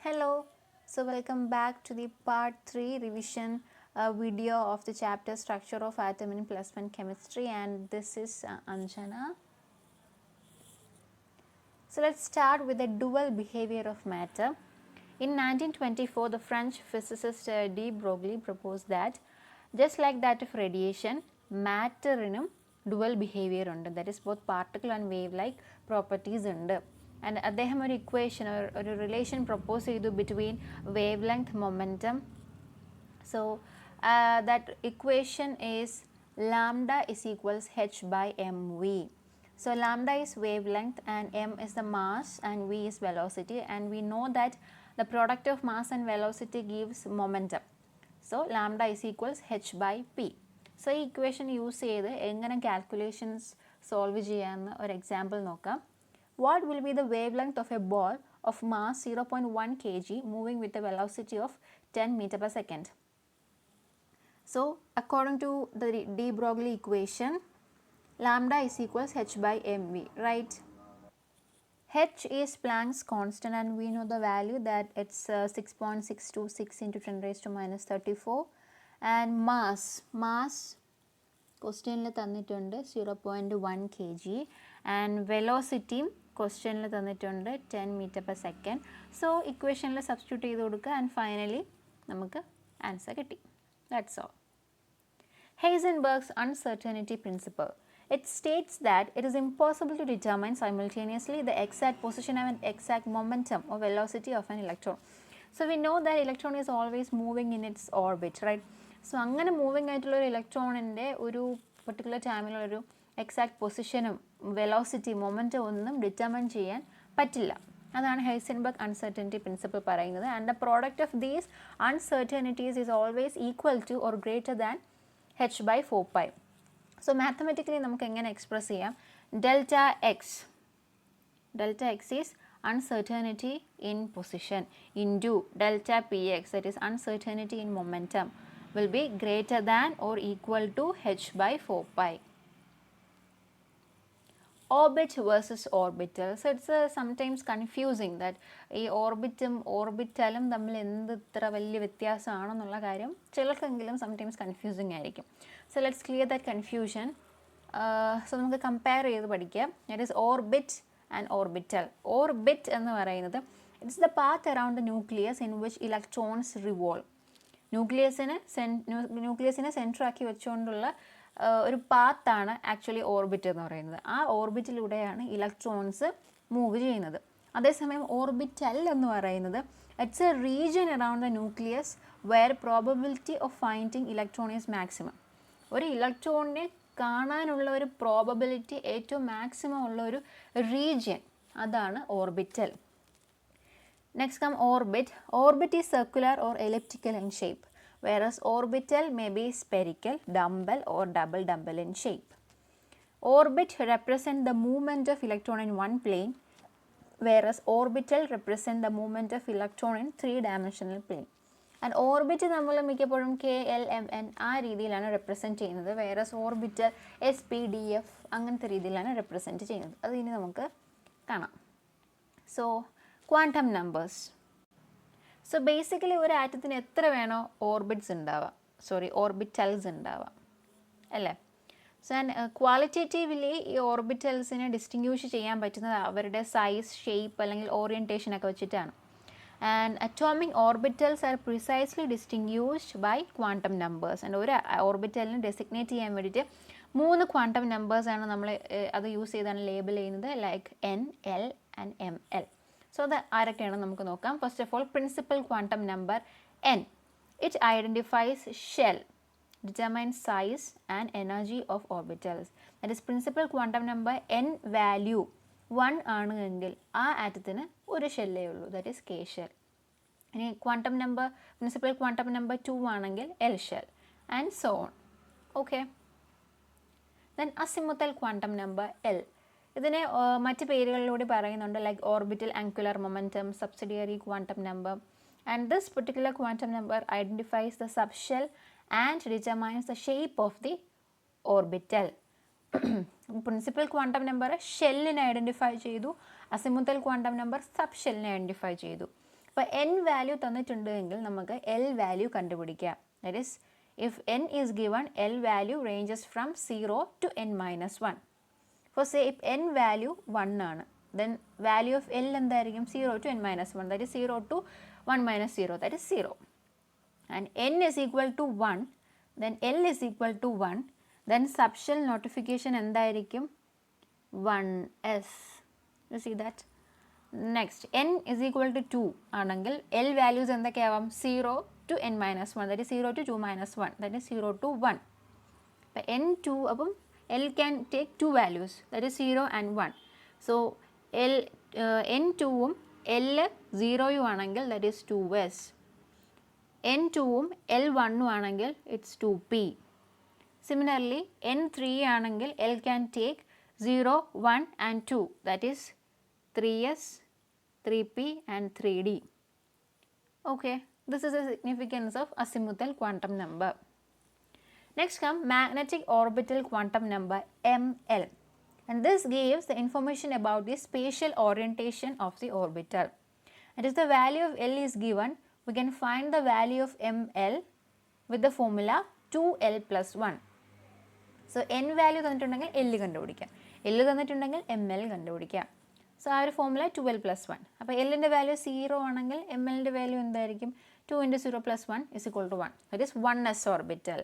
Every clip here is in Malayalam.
Hello, so welcome back to the part 3 revision video of the chapter structure of atom in plus 1 chemistry, and this is Anjana. So let's start with the dual behavior of matter. In 1924, the French physicist de Broglie proposed that just like that of radiation, matter in dual behavior ഉണ്ട്, that is both particle and wave like properties ഉണ്ട്. ആൻഡ് അദ്ദേഹം ഒരു ഇക്വേഷൻ ഒരു റിലേഷൻ പ്രപ്പോസ് ചെയ്തു between wave length momentum. So that equation is lambda is equals h by mv. So lambda is wavelength and m is the mass and v is velocity, and we know that the product of mass and velocity gives momentum. So lambda is equals h by p. So ഈ ഇക്വേഷൻ യൂസ് ചെയ്ത് എങ്ങനെ കാൽക്കുലേഷൻസ് സോൾവ് ചെയ്യാമെന്ന് ഒരു എക്സാമ്പിൾ നോക്കാം. What will be the wavelength of a ball of mass 0.1 kg moving with a velocity of 10 meter per second? So according to the de Broglie equation, lambda is equals h by mv, right? H is Planck's constant and we know the value that it's 6.626 into 10 raised to minus 34, and mass ക്വസ്റ്റ്യനിൽ തന്നിട്ടുണ്ട് 0.1 kg, ആൻഡ് വെലോസിറ്റിയും ക്വസ്റ്റ്യനിൽ തന്നിട്ടുണ്ട് 10 meter per second. സോ ഇക്വേഷനിൽ സബ്സ്റ്റിറ്റ്യൂട്ട് ചെയ്ത് കൊടുക്കുക ആൻഡ് ഫൈനലി നമുക്ക് ആൻസർ കിട്ടി. That's all. Heisenberg's uncertainty principle. It states that it is impossible to determine simultaneously the exact position and exact momentum or velocity of an electron. So we know that electron is always moving in its orbit, right? So അങ്ങനെ മൂവിങ് ആയിട്ടുള്ള ഒരു ഇലക്ട്രോണിൻ്റെ ഒരു പെർട്ടിക്കുലർ ടൈമിലൊരു എക്സാക്ട് പൊസിഷനും വെലോസിറ്റി മൊമെൻറ്റും ഒന്നും ഡിറ്റർമൈൻ ചെയ്യാൻ പറ്റില്ല. അതാണ് ഹൈസൻബർഗ് അൺസർട്ടനിറ്റി പ്രിൻസിപ്പിൾ പറയുന്നത്. And the product of these uncertainties is always equal two or greater than h by 4pi. So mathematically നമുക്ക് എങ്ങനെ എക്സ്പ്രസ് ചെയ്യാം? Delta X is uncertainty in position into delta px, that is uncertainty in momentum, will be greater than or equal to h by 4pi. Orbit versus orbital. So it's sometimes confusing that ഈ ഓർബിറ്റും ഓർബിറ്റലും തമ്മിൽ എന്ത് ഇത്ര വലിയ വ്യത്യാസമാണെന്നുള്ള കാര്യം ചിലർക്കെങ്കിലും സംടൈംസ് കൺഫ്യൂസിങ് ആയിരിക്കും. So let's clear that confusion. So നമുക്ക് കമ്പയർ ചെയ്ത് പഠിക്കാം. That is orbit and orbital. Orbit എന്ന് പറയുന്നത് it's the path around the nucleus in which electrons revolve. ന്യൂക്ലിയസിനെ സെൻറ്ററാക്കി വെച്ചുകൊണ്ടുള്ള ഒരു പാത്താണ് ആക്ച്വലി ഓർബിറ്റ് എന്ന് പറയുന്നത്. ആ ഓർബിറ്റിലൂടെയാണ് ഇലക്ട്രോൺസ് മൂവ് ചെയ്യുന്നത്. അതേസമയം ഓർബിറ്റൽ എന്ന് പറയുന്നത് it's a region around the nucleus where probability of finding electron is maximum. ഒരു ഇലക്ട്രോണിനെ കാണാനുള്ള ഒരു പ്രോബബിലിറ്റി ഏറ്റവും മാക്സിമം ഉള്ള ഒരു റീജിയൻ, അതാണ് orbital. Next come orbit. Orbit is circular or elliptical in shape, whereas orbital may be spherical, dumbbell or double dumbbell in shape. Orbit represent the movement of electron in one plane, whereas orbital represent the movement of electron in three-dimensional plane. And orbit നമ്മൾ മിക്കപ്പോഴും KLMN ആ രീതിയിലാണ് റെപ്രസെൻറ്റ് ചെയ്യുന്നത്, വേറസ് ഓർബിറ്റൽ SPDF അങ്ങനത്തെ രീതിയിലാണ് റെപ്രസെൻറ്റ് ചെയ്യുന്നത്. അത് ഇനി നമുക്ക് കാണാം. So quantum numbers. So basically ഒരു ആറ്റത്തിന് എത്ര വേണോ ഓർബിറ്റ്സ് ഉണ്ടാവാം, ഓർബിറ്റൽസ് ഉണ്ടാവാം അല്ലേ? സോ ആൻഡ് ക്വാളിറ്റേറ്റീവ്ലി ഈ ഓർബിറ്റൽസിനെ ഡിസ്റ്റിങ്ക്യൂഷ് ചെയ്യാൻ പറ്റുന്നത് അവരുടെ സൈസ്, ഷേപ്പ് അല്ലെങ്കിൽ ഓറിയൻറ്റേഷനൊക്കെ വെച്ചിട്ടാണ്. And atomic orbitals are precisely distinguished by quantum numbers. And ഒരു ഓർബിറ്റലിനെ ഡെസിഗ്നേറ്റ് ചെയ്യാൻ വേണ്ടിയിട്ട് 3 ക്വാണ്ടം നമ്പേഴ്സാണ് നമ്മൾ അത് യൂസ് ചെയ്താണ് ലേബിൾ ചെയ്യുന്നത്, like N, L and ML. So അത് ആരൊക്കെയാണ് നമുക്ക് നോക്കാം. First of all principal quantum number N. It identifies shell, determines size and energy of orbitals. That is principal quantum number n value 1 ആണ് എങ്കിൽ ആ ആറ്റത്തിന് ഒരു ഷെല്ലേ ഉള്ളൂ, ദാറ്റ് ഈസ് K ഷെൽ. ഇനി quantum number principal quantum number 2 ആണെങ്കിൽ L shell and so on. Okay. Then azimuthal quantum number L. ഇതിനെ മറ്റ് പേരുകളിലൂടെ പറയുന്നുണ്ട്, like orbital angular momentum, subsidiary quantum number. And this particular quantum number identifies the subshell and determines the shape of the orbital. Principal quantum number ഷെല്ലിനെ ഐഡൻറ്റിഫൈ ചെയ്തു, അസിമുത്തൽ ക്വാണ്ടം നമ്പർ സബ് ഷെല്ലിനെ ഐഡൻറ്റിഫൈ ചെയ്തു. അപ്പോൾ n വാല്യൂ തന്നിട്ടുണ്ടെങ്കിൽ നമുക്ക് l വാല്യൂ കണ്ടുപിടിക്കാം. That is if n is given l value ranges from 0 to n-1. For say if n value 1 ആണ്, then value of l എന്തായിരിക്കും 0 to n-1, that is 0 to 1 minus 0, that is 0. And n is equal to 1, then l is equal to 1, then subshell notification എന്തായിരിക്കും 1s. You see that? Next, n is equal to 2 ആണെങ്കിൽ l values എന്തൊക്കെയാവാം 0 to n-1, that is 0 to 2 minus 1, that is 0 to 1. അപ്പോൾ n2 അപ്പം l can take 2 values, that is 0 and 1. So n2 ഉം l 0 ആണെങ്കിൽ that is 2s. n2 ഉം l1 ആണെങ്കിൽ it's 2p. Similarly, n3 ആണെങ്കിൽ l can take 0, 1 and 2, that is 3s, 3p and 3d. Okay, this is the significance of azimuthal quantum number. Next come magnetic orbital quantum number ml, and this gives the information about the spatial orientation of the orbital. And if the value of L is given, we can find the value of ml with the formula 2l plus 1. So n value തന്നിട്ടുണ്ടെങ്കിൽ l കണ്ടുപിടിക്കാം, l തന്നിട്ടുണ്ടെങ്കിൽ ml കണ്ടുപിടിക്കാം. സോ ആ ഒരു ഫോമുല 2l plus 1. അപ്പോൾ എല്ലിൻ്റെ വാല്യൂ 0 ആണെങ്കിൽ mlൻ്റെ വാല്യൂ എന്തായിരിക്കും 2 into 0 plus 1 is equal to 1, that is 1s orbital.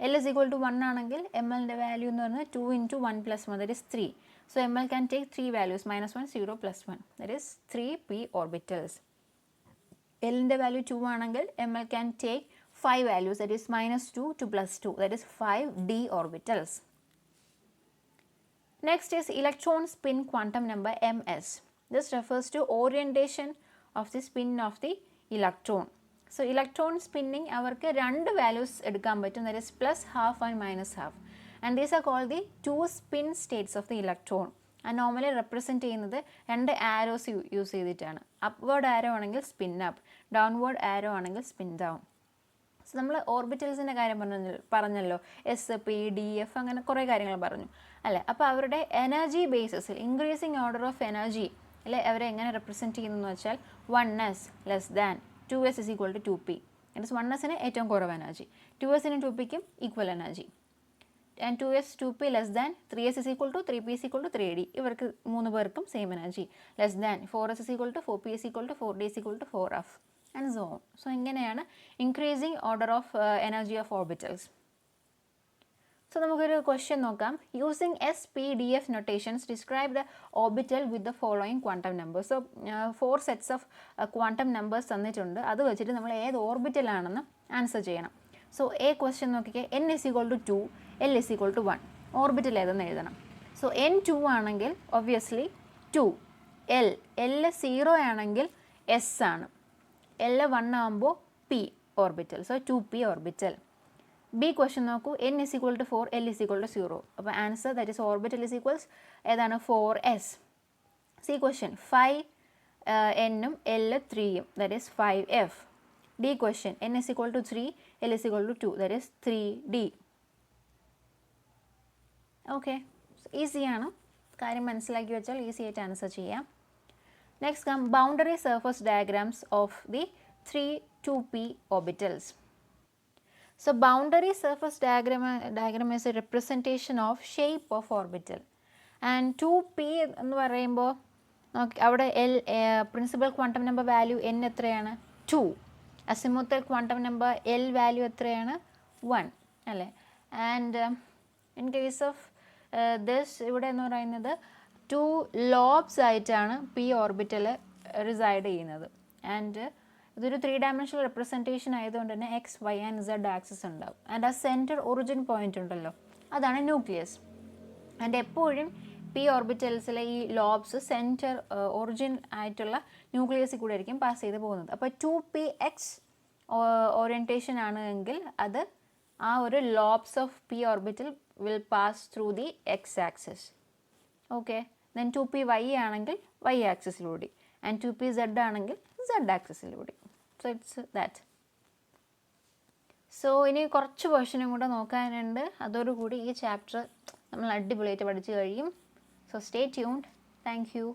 L is equal to 1 ആണെങ്കിൽ mlൻ്റെ വാല്യൂ എന്ന് പറയുന്നത് 2 into 1 plus 1, that is 3. So ml can take 3 values, minus 1, 0 plus 1, that is 3p orbitals. Lൻ്റെ വാല്യൂ 2 ആണെങ്കിൽ ml can take 5 values, that is minus 2 to plus 2, that is 5d orbitals. Next is electron spin quantum number ms. This refers to orientation of the spin of the electron. So electron spinning അവർക്ക് രണ്ട് values എടുക്കാൻ പറ്റും, that is plus half and minus half, and these are called the two spin states of the electron. And normally represent ചെയ്യുന്നത് രണ്ട് arrows യൂസ് ചെയ്തിട്ടാണ്. upward arrow ആണെങ്കിൽ spin up, downward arrow ആണെങ്കിൽ spin down. സോ നമ്മൾ ഓർബിറ്റൽസിൻ്റെ കാര്യം പറഞ്ഞല്ലോ, എസ് പി ഡി എഫ് അങ്ങനെ കുറേ കാര്യങ്ങൾ പറഞ്ഞു അല്ലേ. അപ്പോൾ അവരുടെ എനർജി ബേസിസിൽ ഇൻക്രീസിങ് ഓർഡർ ഓഫ് എനർജി അല്ലെ അവരെ എങ്ങനെ റെപ്രസെൻറ്റ് ചെയ്യുന്നതെന്ന് വെച്ചാൽ 1s less than 2s is equal to 2p. Means 1sന് ഏറ്റവും കുറവ് എനർജി, 2sനും 2pക്കും equal energy, and 2s 2p less than 3s is equal to 3p is equal to 3d. ഇവർക്ക് 3 പേർക്കും same energy. Less than 4s is equal to 4p is equal to 4d is equal to 4f and so on. So ഇങ്ങനെയാണ് increasing order of energy of orbitals. So നമുക്കൊരു ക്വസ്റ്റ്യൻ നോക്കാം. Using s, p, d, f notations, describe the orbital with the following quantum numbers. So 4 sets of quantum numbers തന്നിട്ടുണ്ട്, അത് വെച്ചിട്ട് നമ്മൾ ഏത് ഓർബിറ്റൽ ആണെന്ന് ആൻസർ ചെയ്യണം. സോ എ ക്വസ്റ്റ്യൻ നോക്കിക്കേ, n is equal to 2, l is equal to 1. Orbital ഏതെന്ന് എഴുതണം. സോ n 2 ആണെങ്കിൽ ഒബ്വിയസ്ലി 2, l 0 ആണെങ്കിൽ s ആണ്, L 1 ആകുമ്പോൾ p orbital, so 2p orbital. B question നോക്കൂ, n is equal to 4, l is equal to 0. അപ്പോൾ answer that is orbital is equals ഏതാണ് 4s. സി ക്വസ്റ്റ്യൻ 5 n-ഉം l 3-യും, that is 5f. D question n is equal to 3, l is equal to 2, that is 3d. Okay, ഈസിയാണ്, കാര്യം മനസ്സിലാക്കി വെച്ചാൽ ഈസി ആയിട്ട് ആൻസർ ചെയ്യാം. Next come boundary surface diagrams of the 3 2p orbitals. So boundary surface diagram is a representation of shape of orbital, and 2p എന്ന് പറയുമ്പോൾ അവിടെ principal quantum number value n എത്രയാണ് 2, azimuthal quantum number l value എത്രയാണ് 1 അല്ലേ. And in case of this ഇവിടെ എന്ന് പറയുന്നത് 2 ലോബ്സ് ആയിട്ടാണ് പി ഓർബിറ്റൽ റിസൈഡ് ചെയ്യുന്നത്. ആൻഡ് ഇതൊരു 3 ഡയമെൻഷണൽ റെപ്രസെൻറ്റേഷൻ ആയതുകൊണ്ട് തന്നെ X Y and Z axis ഉണ്ടാവും. ആൻഡ് ആ സെൻറ്റർ ഒറിജിൻ പോയിൻ്റ് ഉണ്ടല്ലോ, അതാണ് ന്യൂക്ലിയസ്. ആൻഡ് എപ്പോഴും പി ഓർബിറ്റൽസിലെ ഈ ലോബ്സ് സെൻറ്റർ ഒറിജിൻ ആയിട്ടുള്ള ന്യൂക്ലിയസിൽ കൂടെ ആയിരിക്കും പാസ് ചെയ്ത് പോകുന്നത്. അപ്പോൾ 2px ഓറിയൻറ്റേഷൻ ആണ് എങ്കിൽ അത് ആ ഒരു lobes of P orbital will pass through the X axis. Okay, then 2py ആണെങ്കിൽ y ആക്സിസിലൂടെ, ആൻഡ് 2pz ആണെങ്കിൽ z ആക്സിസിലൂടെ. So it's that. സോ ഇനി കുറച്ച് വേർഷനും കൂടെ നോക്കാനുണ്ട്, അതോടുകൂടി ഈ ചാപ്റ്റർ നമ്മൾ അടിപൊളിയായിട്ട് പഠിച്ചു കഴിയും. So stay tuned. Thank you.